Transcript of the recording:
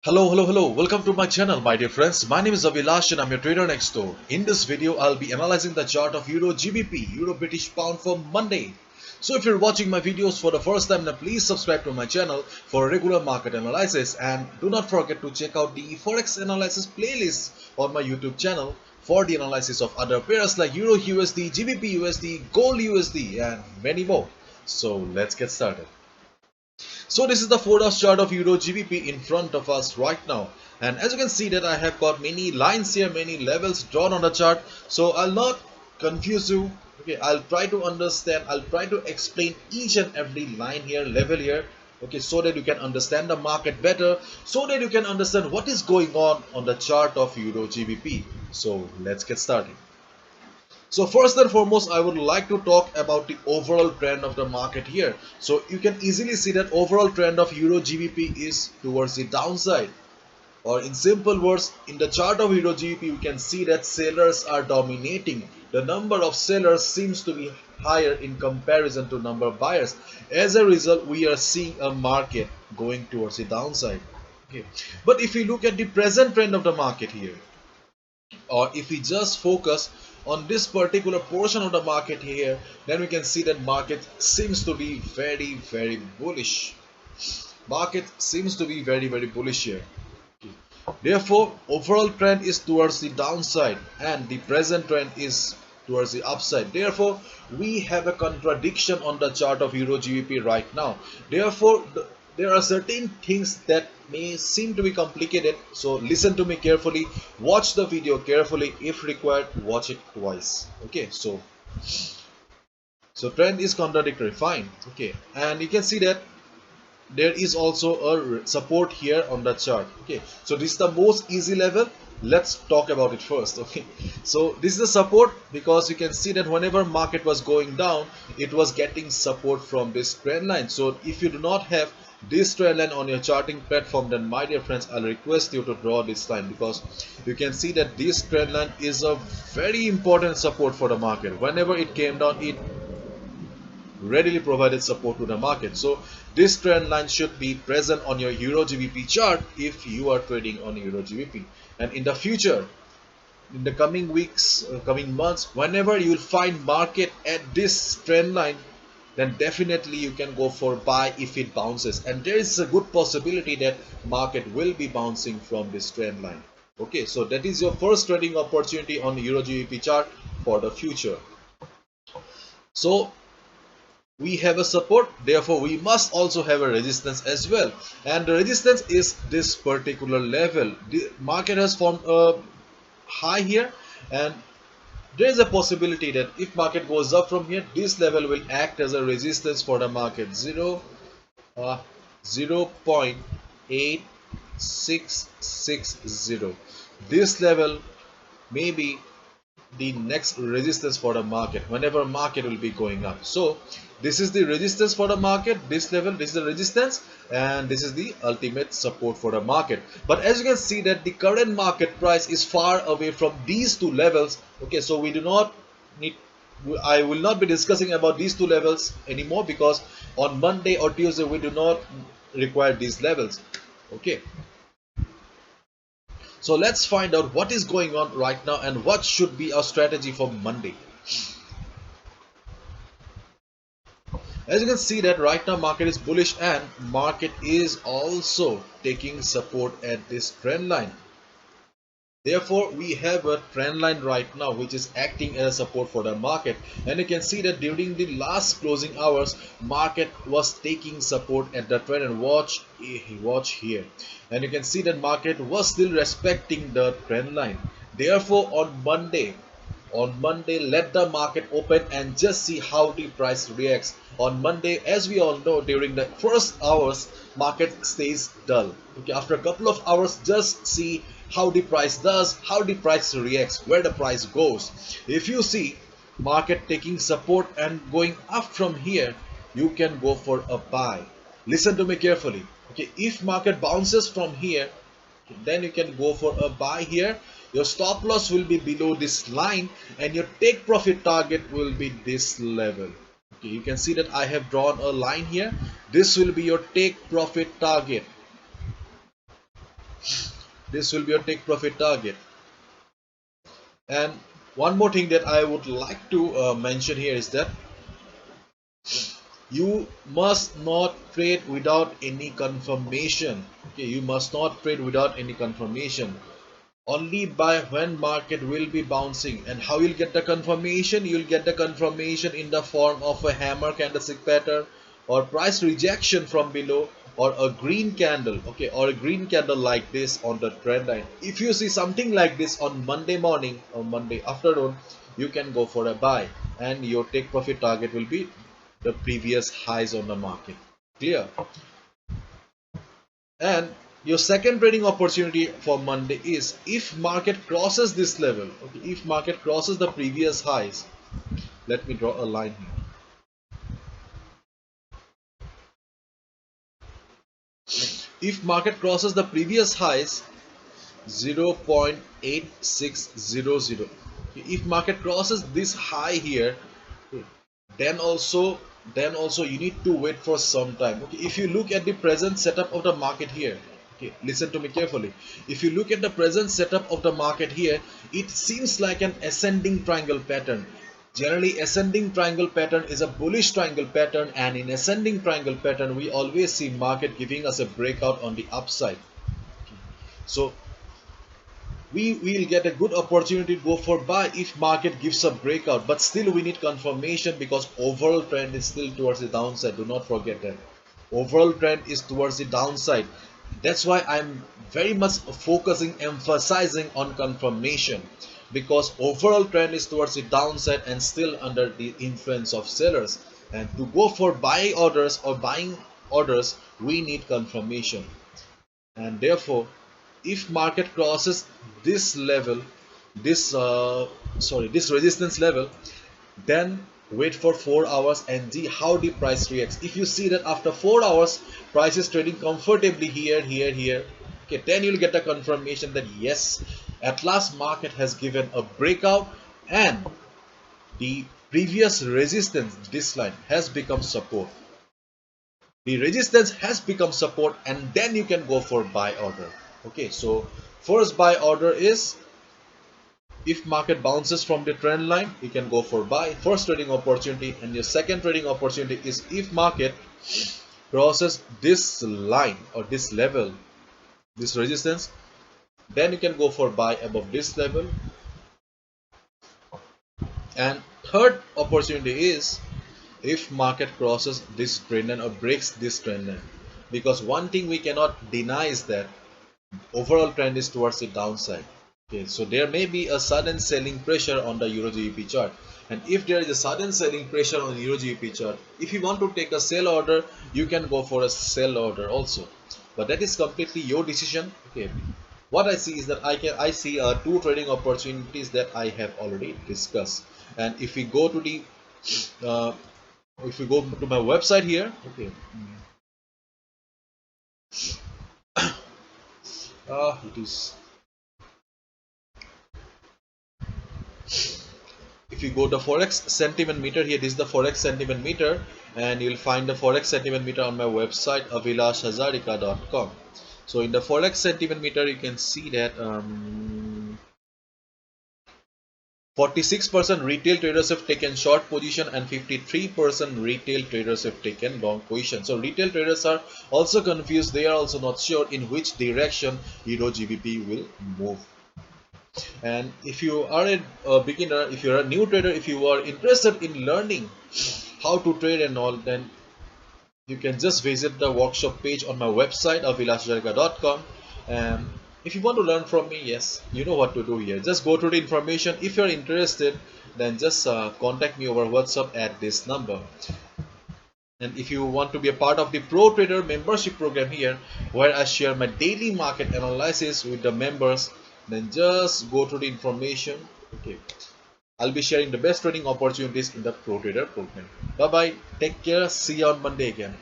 Hello. Welcome to my channel, my dear friends. My name is Avilash and I'm your trader next door. In this video, I'll be analyzing the chart of Euro GBP, Euro British Pound for Monday. So if you're watching my videos for the first time, then please subscribe to my channel for regular market analysis, and do not forget to check out the Forex analysis playlist on my YouTube channel for the analysis of other pairs like Euro USD, GBP USD, Gold USD and many more. So let's get started. So this is the 4-hour chart of Euro GBP in front of us right now, and as you can see that I have got many lines here, many levels drawn on the chart. So I'll not confuse you. Okay, I'll try to understand, I'll try to explain each and every line here, level here, okay, so that you can understand the market better, so that you can understand what is going on the chart of Euro GBP. So let's get started. So first and foremost, I would like to talk about the overall trend of the market here. So you can easily see that overall trend of Euro GBP is towards the downside. Or in simple words, in the chart of Euro GBP, we can see that sellers are dominating. The number of sellers seems to be higher in comparison to number of buyers. As a result, we are seeing a market going towards the downside. Okay. But if we look at the present trend of the market here, or if we just focus on this particular portion of the market here, then we can see that market seems to be very bullish. Market seems to be very bullish here. Therefore, overall trend is towards the downside and the present trend is towards the upside. Therefore, we have a contradiction on the chart of Euro GBP right now. Therefore, there are certain things that may seem to be complicated. So listen to me carefully, watch the video carefully. If required, watch it twice. Okay, so trend is contradictory, fine. Okay, and you can see that there is also a support here on the chart. Okay, so this is the most easy level. Let's talk about it first. Okay, so this is the support, because you can see that whenever market was going down, it was getting support from this trend line. So if you do not have this trend line on your charting platform, then my dear friends, I'll request you to draw this line, because you can see that this trend line is a very important support for the market. Whenever it came down, it readily provided support to the market. So this trend line should be present on your Euro GBP chart if you are trading on Euro GBP. And in the future, in the coming weeks, coming months, whenever you will find market at this trend line, then definitely you can go for buy if it bounces. And there is a good possibility that market will be bouncing from this trend line. Okay, so that is your first trading opportunity on Euro GBP chart for the future. So we have a support, therefore we must also have a resistance as well, and the resistance is this particular level. The market has formed a high here, and there is a possibility that if market goes up from here, this level will act as a resistance for the market. 0.8660. This level may be the next resistance for the market whenever market will be going up. So this is the resistance for the market, this level, this is the resistance, and this is the ultimate support for the market. But as you can see that the current market price is far away from these two levels. Okay, so we do not need, I will not be discussing about these two levels anymore, because on Monday or Tuesday we do not require these levels. Okay, so let's find out what is going on right now and what should be our strategy for Monday. As you can see that right now market is bullish, and market is also taking support at this trend line. Therefore, we have a trend line right now which is acting as support for the market, and you can see that during the last closing hours, market was taking support at the trend. And watch here, and you can see that market was still respecting the trend line. Therefore, on Monday, let the market open and just see how the price reacts. On Monday, as we all know, during the first hours, market stays dull. Okay, after a couple of hours, just see how the price does, how the price reacts, where the price goes. If you see market taking support and going up from here, you can go for a buy. Listen to me carefully. Okay, if market bounces from here, then you can go for a buy here. Your stop loss will be below this line, and your take profit target will be this level. Okay, you can see that I have drawn a line here. This will be your take profit target. This will be your take profit target. And one more thing that I would like to mention here is that you must not trade without any confirmation. Okay, you must not trade without any confirmation. Only by when market will be bouncing. And how you'll get the confirmation? You'll get the confirmation in the form of a hammer candlestick pattern, or price rejection from below, or a green candle, okay, or a green candle like this on the trend line. If you see something like this on Monday morning or Monday afternoon, you can go for a buy, and your take profit target will be the previous highs on the market. Clear? And your second trading opportunity for Monday is if market crosses this level. Okay, if market crosses the previous highs, let me draw a line here. If market crosses the previous highs 0.8600, if market crosses this high here, then also you need to wait for some time. Okay, if you look at the present setup of the market here, okay, listen to me carefully. If you look at the present setup of the market here, it seems like an ascending triangle pattern. Generally, ascending triangle pattern is a bullish triangle pattern, and in ascending triangle pattern we always see market giving us a breakout on the upside. So we will get a good opportunity to go for buy if market gives a breakout, but still we need confirmation because overall trend is still towards the downside. Do not forget that overall trend is towards the downside. That's why I'm very much focusing, emphasizing on confirmation, because overall trend is towards the downside and still under the influence of sellers, and to go for buy orders or buying orders we need confirmation. And therefore, if market crosses this level, this resistance level, then wait for 4 hours and see how the price reacts. If you see that after 4 hours price is trading comfortably here, okay, then you'll get a confirmation that yes, at last market has given a breakout and the previous resistance, this line, has become support. The resistance has become support, and then you can go for buy order. Okay, so first buy order is if market bounces from the trend line, you can go for buy, first trading opportunity. And your second trading opportunity is if market crosses this line or this level, this resistance, then you can go for buy above this level. And third opportunity is if market crosses this trend line or breaks this trend line, because one thing we cannot deny is that overall trend is towards the downside. Okay, so there may be a sudden selling pressure on the EURGBP chart, and if there is a sudden selling pressure on the EURGBP chart, if you want to take a sell order, you can go for a sell order also, but that is completely your decision. Okay, what I see is that I see two trading opportunities that I have already discussed. And if we go to the if we go to my website here, okay, it is, if you go to Forex sentiment meter here, this is the Forex sentiment meter, and you'll find the Forex sentiment meter on my website avilashhazarika.com. So in the Forex sentiment meter you can see that 46% retail traders have taken short position and 53% retail traders have taken long position. So retail traders are also confused. They are also not sure in which direction EURGBP will move. And if you are a beginner, if you're a new trader, if you are interested in learning how to trade and all, then you can just visit the workshop page on my website avilashhazarika.com. And if you want to learn from me, yes, you know what to do here. Just go through the information. If you're interested, then just contact me over WhatsApp at this number. And if you want to be a part of the Pro Trader membership program here, where I share my daily market analysis with the members, then just go through the information. Okay, I'll be sharing the best trading opportunities in the Pro Trader program. Bye bye, take care, see you on Monday again.